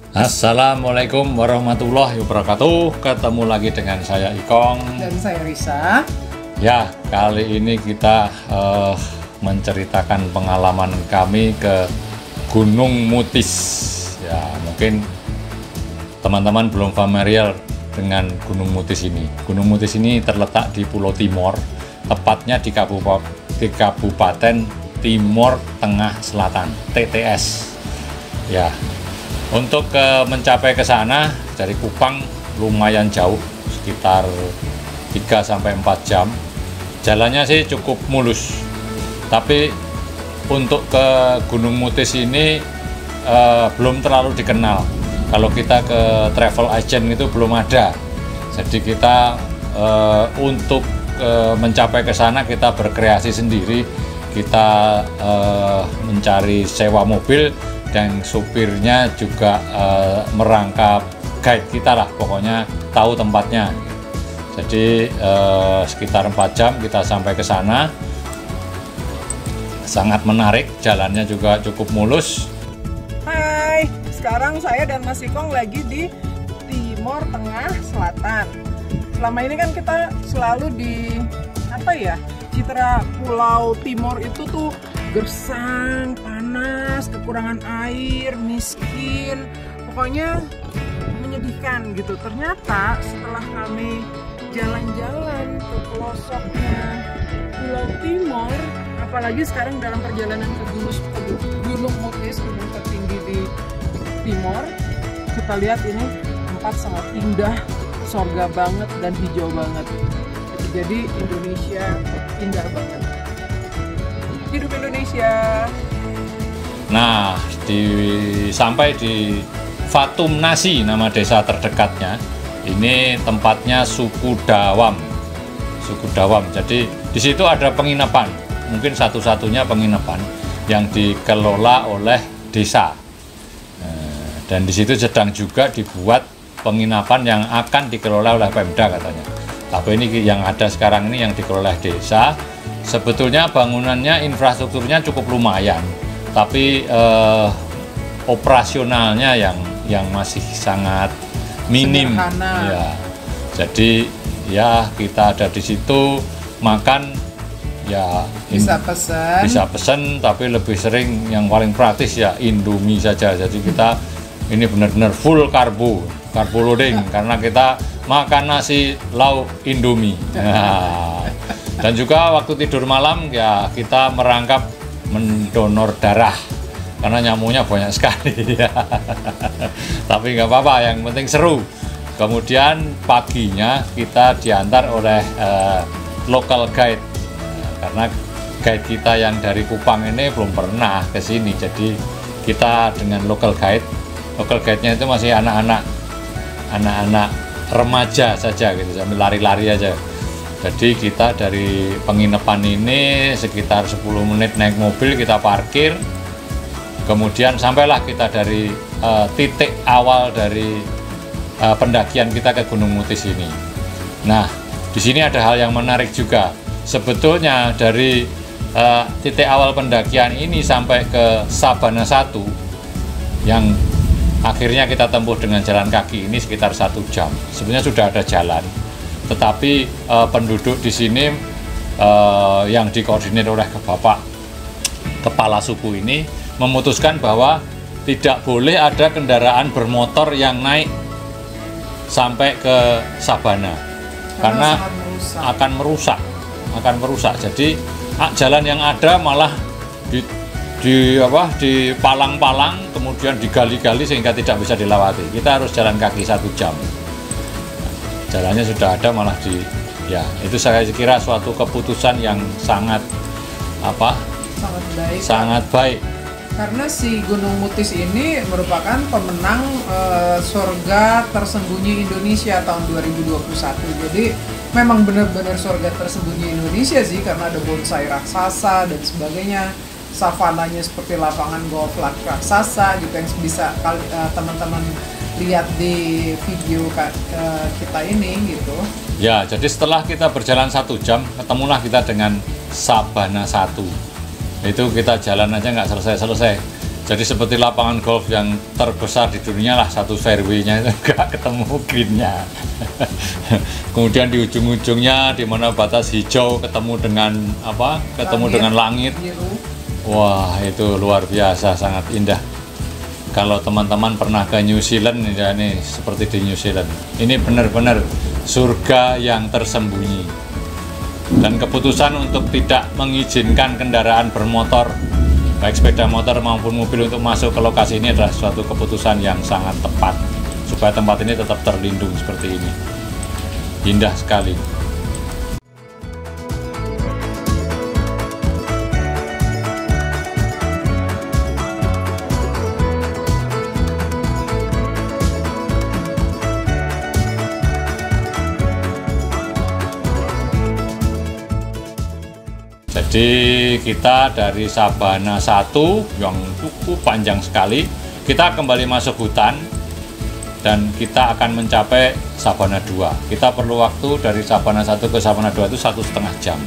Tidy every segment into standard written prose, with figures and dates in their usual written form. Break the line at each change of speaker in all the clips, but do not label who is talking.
Assalamualaikum warahmatullahi wabarakatuh. Ketemu lagi dengan saya Ikong
dan saya Risa.
Ya, kali ini kita menceritakan pengalaman kami ke Gunung Mutis. Ya, mungkin teman-teman belum familiar dengan Gunung Mutis ini. Gunung Mutis ini terletak di Pulau Timor, tepatnya di Kabupaten Timor Tengah Selatan, TTS. Ya. Untuk mencapai ke sana dari Kupang lumayan jauh, sekitar 3-4 jam. Jalannya sih cukup mulus. Tapi untuk ke Gunung Mutis ini belum terlalu dikenal. Kalau kita ke travel agent itu belum ada. Jadi kita untuk mencapai ke sana kita berkreasi sendiri. Kita mencari sewa mobil dan supirnya juga merangkap guide kita lah, pokoknya tahu tempatnya. Jadi sekitar 4 jam kita sampai ke sana. Sangat menarik, jalannya juga cukup mulus.
Hai, sekarang saya dan Mas Ikong lagi di Timor Tengah Selatan. Selama ini kan kita selalu citra Pulau Timor itu tuh gersang, panas, kekurangan air, miskin, pokoknya menyedihkan gitu. Ternyata setelah kami jalan-jalan ke pelosoknya Pulau Timor, apalagi sekarang dalam perjalanan ke Gunung Mutis, gunung tertinggi di Timor, kita lihat ini tempat sangat indah, sorga banget dan hijau banget. Jadi Indonesia indah banget. Hidup Indonesia.
Nah, sampai di Fatum Nasi, nama desa terdekatnya. Ini tempatnya suku Dawam. Suku Dawam. Jadi di situ ada penginapan, mungkin satu-satunya penginapan yang dikelola oleh desa. Dan di situ sedang juga dibuat penginapan yang akan dikelola oleh Pemda katanya. Tapi ini yang ada sekarang ini yang dikelola desa. Sebetulnya bangunannya, infrastrukturnya cukup lumayan, tapi operasionalnya yang masih sangat minim. Ya. Jadi ya kita ada di situ makan ya
bisa pesen,
tapi lebih sering yang paling praktis ya Indomie saja. Jadi kita ini benar-benar full karbo loading karena kita makan nasi lauk Indomie. Nah, dan juga waktu tidur malam ya kita merangkap mendonor darah karena nyamuknya banyak sekali. Tapi nggak apa-apa, yang penting seru. Kemudian paginya kita diantar oleh local guide, karena guide kita yang dari Kupang ini belum pernah ke sini. Jadi kita dengan local guide-nya itu masih anak-anak remaja saja gitu, sambil lari-lari aja. Jadi kita dari penginapan ini sekitar 10 menit naik mobil, kita parkir. Kemudian sampailah kita dari titik awal dari pendakian kita ke Gunung Mutis ini. Nah, di sini ada hal yang menarik juga. Sebetulnya dari titik awal pendakian ini sampai ke Sabana 1 yang akhirnya kita tempuh dengan jalan kaki ini sekitar 1 jam. Sebenarnya sudah ada jalan, tetapi penduduk di sini yang dikoordinir oleh Bapak Kepala Suku ini memutuskan bahwa tidak boleh ada kendaraan bermotor yang naik sampai ke Sabana karena akan merusak. Jadi jalan yang ada malah di palang-palang, kemudian digali-gali sehingga tidak bisa dilewati. Kita harus jalan kaki 1 jam. Jalannya sudah ada malah itu saya kira suatu keputusan yang sangat baik.
Karena si Gunung Mutis ini merupakan pemenang surga tersembunyi Indonesia tahun 2021. Jadi memang benar-benar surga tersembunyi Indonesia sih, karena ada bonsai raksasa dan sebagainya. Savananya seperti lapangan golf raksasa gitu yang bisa teman-teman lihat di video kita ini gitu.
Ya, jadi setelah kita berjalan 1 jam, ketemulah kita dengan Sabana 1. Itu kita jalan aja nggak selesai-selesai. Jadi seperti lapangan golf yang terbesar di dunia lah, satu fairway-nya itu nggak ketemu green-nya. Kemudian di ujung-ujungnya di mana batas hijau ketemu dengan apa? Ketemu dengan langit. Wah, itu luar biasa, sangat indah. Kalau teman-teman pernah ke New Zealand, ya ini seperti di New Zealand. Ini benar-benar surga yang tersembunyi. Dan keputusan untuk tidak mengizinkan kendaraan bermotor, baik sepeda motor maupun mobil, untuk masuk ke lokasi ini adalah suatu keputusan yang sangat tepat supaya tempat ini tetap terlindung seperti ini. Indah sekali. Jadi kita dari Sabana 1 yang cukup panjang sekali, kita kembali masuk hutan dan kita akan mencapai Sabana 2. Kita perlu waktu dari Sabana 1 ke Sabana 2 itu 1,5 jam.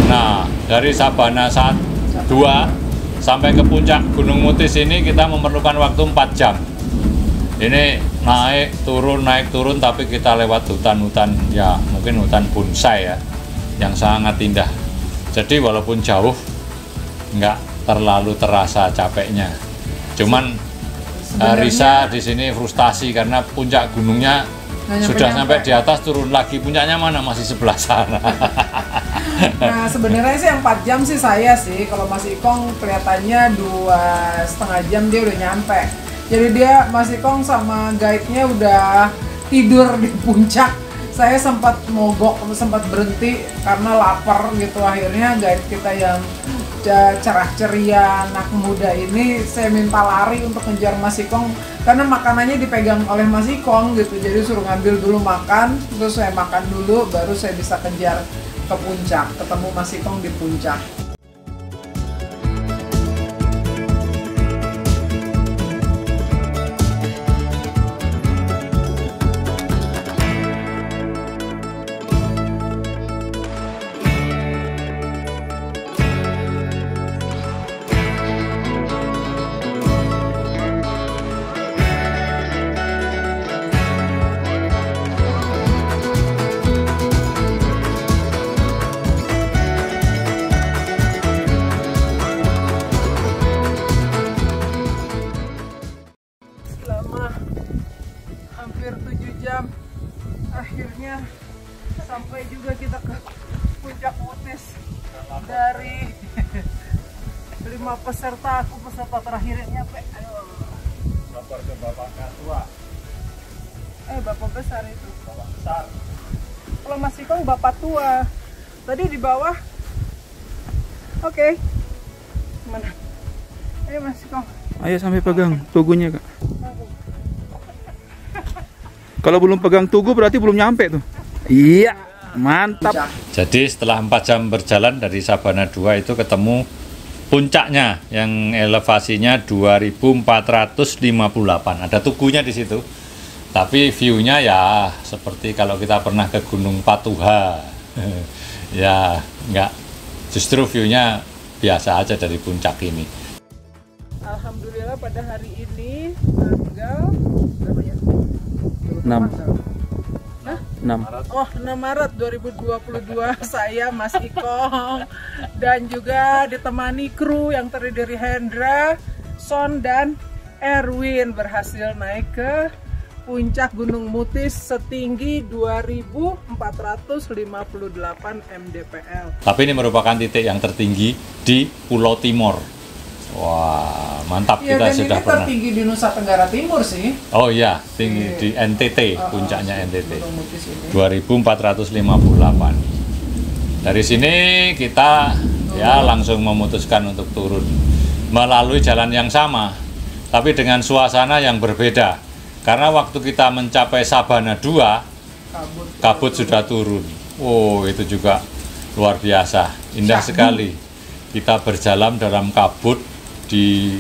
Nah, dari Sabana 2 sampai ke puncak Gunung Mutis ini kita memerlukan waktu 4 jam. Ini naik turun, tapi kita lewat hutan-hutan, ya mungkin hutan bonsai ya, yang sangat indah. Jadi walaupun jauh, nggak terlalu terasa capeknya. Cuman Risa di sini frustasi karena puncak gunungnya sudah sampai di atas, turun lagi, puncaknya mana, masih sebelah sana.
Nah sebenarnya sih yang 4 jam sih saya sih, kalau Mas Ikong kelihatannya 2,5 jam dia udah nyampe. Jadi dia, Mas Ikong sama guide-nya udah tidur di puncak. Saya sempat mogok, sempat berhenti karena lapar gitu. Akhirnya guide kita yang cerah ceria, anak muda ini, saya minta lari untuk ngejar Mas Ikong karena makanannya dipegang oleh Mas Ikong gitu. Jadi suruh ngambil dulu makan, terus saya makan dulu, baru saya bisa kejar ke puncak, ketemu Mas Ikong di puncak. Hampir 7 jam akhirnya sampai juga kita ke puncak Mutis. Dari 5 peserta, aku peserta terakhirnya nyampe.
Lapor ke Bapak Tua.
Bapak besar itu.
Bapak besar.
Kalau Mas Ikong Bapak tua. Tadi di bawah. Oke. Mana? Ayo Mas Ikong.
Ayo sampai pegang tugunya, Kak. Kalau belum pegang tugu berarti belum nyampe tuh. Iya, mantap.
Jadi setelah 4 jam berjalan dari Sabana 2 itu ketemu puncaknya yang elevasinya 2458. Ada tugunya di situ. Tapi view-nya ya seperti kalau kita pernah ke Gunung Patuha. Ya, enggak. Justru view-nya biasa aja dari puncak ini.
Alhamdulillah pada hari ini tanggal berapa ya?
6. Oh, 6
Maret 2022 saya Mas Ikong dan juga ditemani kru yang terdiri dari Hendra, Son, dan Erwin berhasil naik ke puncak Gunung Mutis setinggi 2458 mdpl.
Tapi ini merupakan titik yang tertinggi di Pulau Timor. Wah, mantap,
Ya,
kita
dan
sudah
ini
pernah.
tertinggi di Nusa Tenggara Timur sih.
Oh iya, tinggi di NTT, puncaknya NTT.
Gunung Mutis ini.
2458. Dari sini kita ya langsung memutuskan untuk turun melalui jalan yang sama, tapi dengan suasana yang berbeda. Karena waktu kita mencapai Sabana 2, kabut sudah turun. Oh, itu juga luar biasa, indah sekali. Kita berjalan dalam kabut di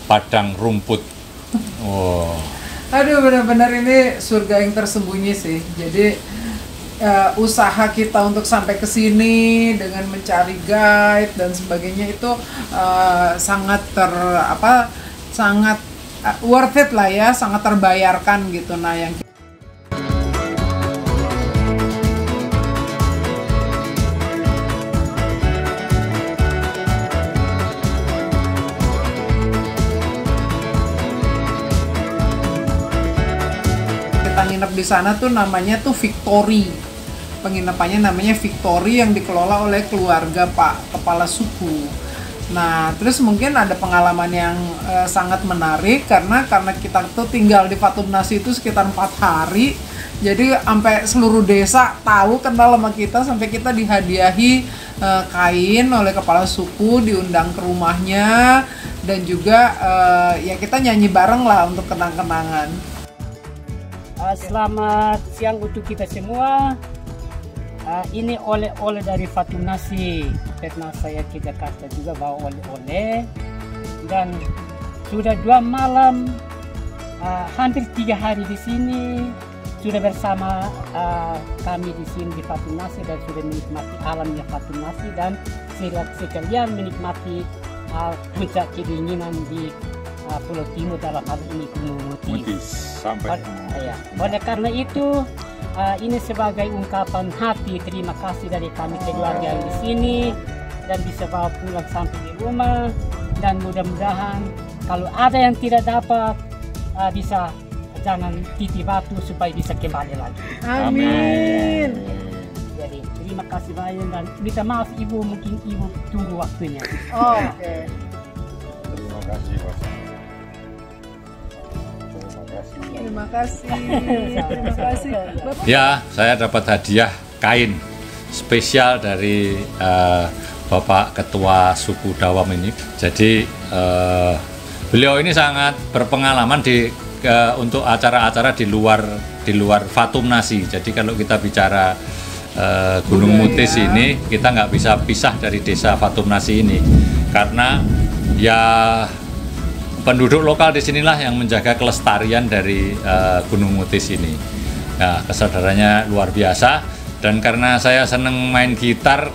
padang rumput. Oh.
Aduh, benar-benar ini surga yang tersembunyi sih. Jadi usaha kita untuk sampai ke sini dengan mencari guide dan sebagainya itu sangat sangat worth it lah ya, sangat terbayarkan gitu. Nah, yang kita nginep di sana tuh namanya tuh Victory. Penginapannya namanya Victory yang dikelola oleh keluarga Pak Kepala Suku. Nah, terus mungkin ada pengalaman yang sangat menarik karena kita tuh tinggal di Fatumnasi itu sekitar 4 hari. Jadi sampai seluruh desa tahu, kenal sama kita, sampai kita dihadiahi kain oleh kepala suku, diundang ke rumahnya, dan juga ya kita nyanyi bareng lah untuk kenang-kenangan.
Selamat siang untuk kita semua. Ini oleh-oleh dari Fatumnasi. Pernah saya ke Jakarta juga bawa oleh-oleh, dan sudah 2 malam, hampir 3 hari di sini. Sudah bersama kami di sini di Fatumnasi dan sudah menikmati alamnya Fatumnasi dan sekalian menikmati puncak kedinginan di Pulau Timur, dalam hal ini Gunung Mutis. Oleh karena itu, ini sebagai ungkapan hati terima kasih dari kami keluarga yang di sini, dan bisa bawa pulang sampai di rumah, dan mudah-mudahan kalau ada yang tidak dapat bisa jangan titip batu supaya bisa kembali lagi.
Amin.
Jadi terima kasih banyak, dan minta maaf Ibu, mungkin Ibu tunggu waktunya.
Oke.
Terima kasih, Pak.
Terima kasih. Terima kasih. Bapak.
Ya, saya dapat hadiah kain spesial dari Bapak Ketua Suku Dawam ini. Jadi beliau ini sangat berpengalaman untuk acara-acara di luar Fatumnasi. Jadi kalau kita bicara Gunung Mutis ini, kita nggak bisa pisah dari desa Fatumnasi ini, karena ya penduduk lokal di sinilah yang menjaga kelestarian dari Gunung Mutis ini. Nah, kesadarannya luar biasa, dan karena saya seneng main gitar,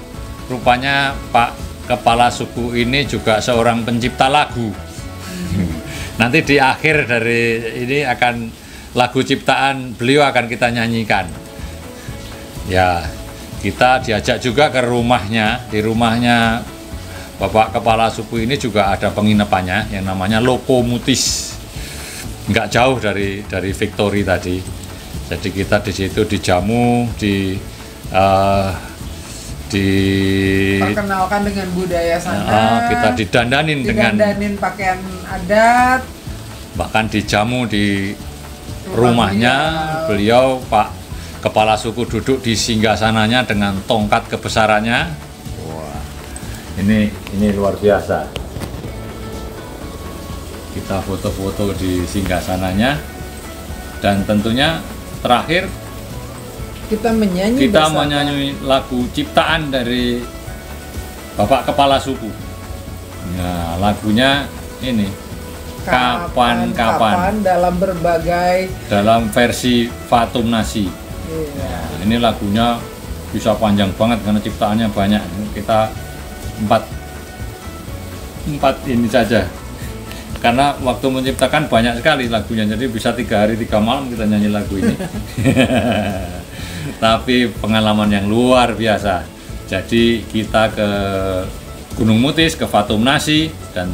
rupanya Pak Kepala Suku ini juga seorang pencipta lagu. Nanti di akhir dari ini akan lagu ciptaan beliau akan kita nyanyikan. Ya, kita diajak juga ke rumahnya. Di rumahnya Bapak Kepala Suku ini juga ada penginapannya yang namanya Loko Mutis. Nggak jauh dari Victory tadi. Jadi kita di situ dijamu,
perkenalkan dengan budaya sana.
Kita didandanin dengan
pakaian adat,
bahkan dijamu di rumahnya. Beliau Pak Kepala Suku duduk di singgasananya dengan tongkat kebesarannya. Wah, ini luar biasa. Kita foto-foto di singgasananya, dan tentunya terakhir kita menyanyi lagu ciptaan dari Bapak Kepala Suku. Nah, lagunya ini Kapan-kapan dalam versi Fatumnasi. Nah, ini lagunya bisa panjang banget karena ciptaannya banyak. Kita empat ini saja, karena waktu menciptakan banyak sekali lagunya, jadi bisa 3 hari 3 malam kita nyanyi lagu ini. Tapi pengalaman yang luar biasa, Jadi kita ke Gunung Mutis, ke Fatumnasi, dan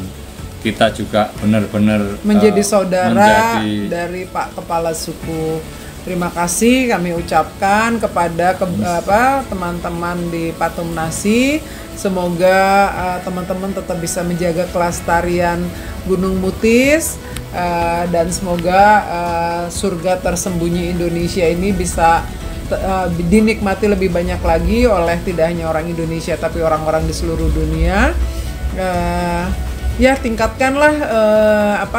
kita juga benar-benar
menjadi saudara dari Pak Kepala Suku. Terima kasih kami ucapkan kepada teman-teman di Fatumnasi. Semoga teman-teman tetap bisa menjaga kelestarian Gunung Mutis, dan semoga surga tersembunyi Indonesia ini bisa dinikmati lebih banyak lagi oleh tidak hanya orang Indonesia tapi orang-orang di seluruh dunia. Ya, tingkatkanlah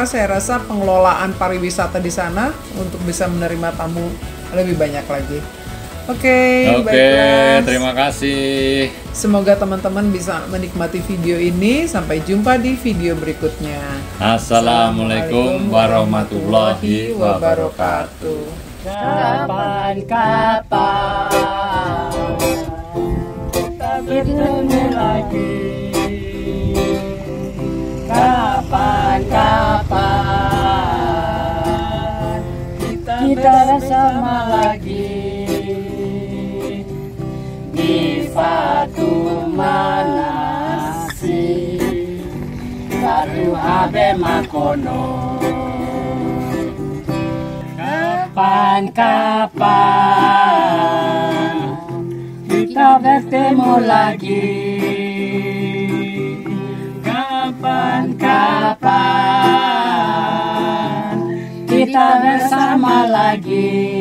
saya rasa pengelolaan pariwisata di sana untuk bisa menerima tamu lebih banyak lagi. Oke, baiklah.
Terima kasih.
Semoga teman-teman bisa menikmati video ini. Sampai jumpa di video berikutnya.
Assalamualaikum warahmatullahi wabarakatuh.
Kapan-kapan kita bertemu lagi. Kapan-kapan kita bersama lagi di Fatumnasi, baru habe makono. Kapan-kapan kita bertemu lagi. Kapan-kapan kita bersama lagi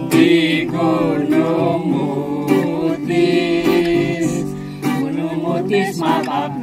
di Gunung Mutis, Gunung Mutis Mabab.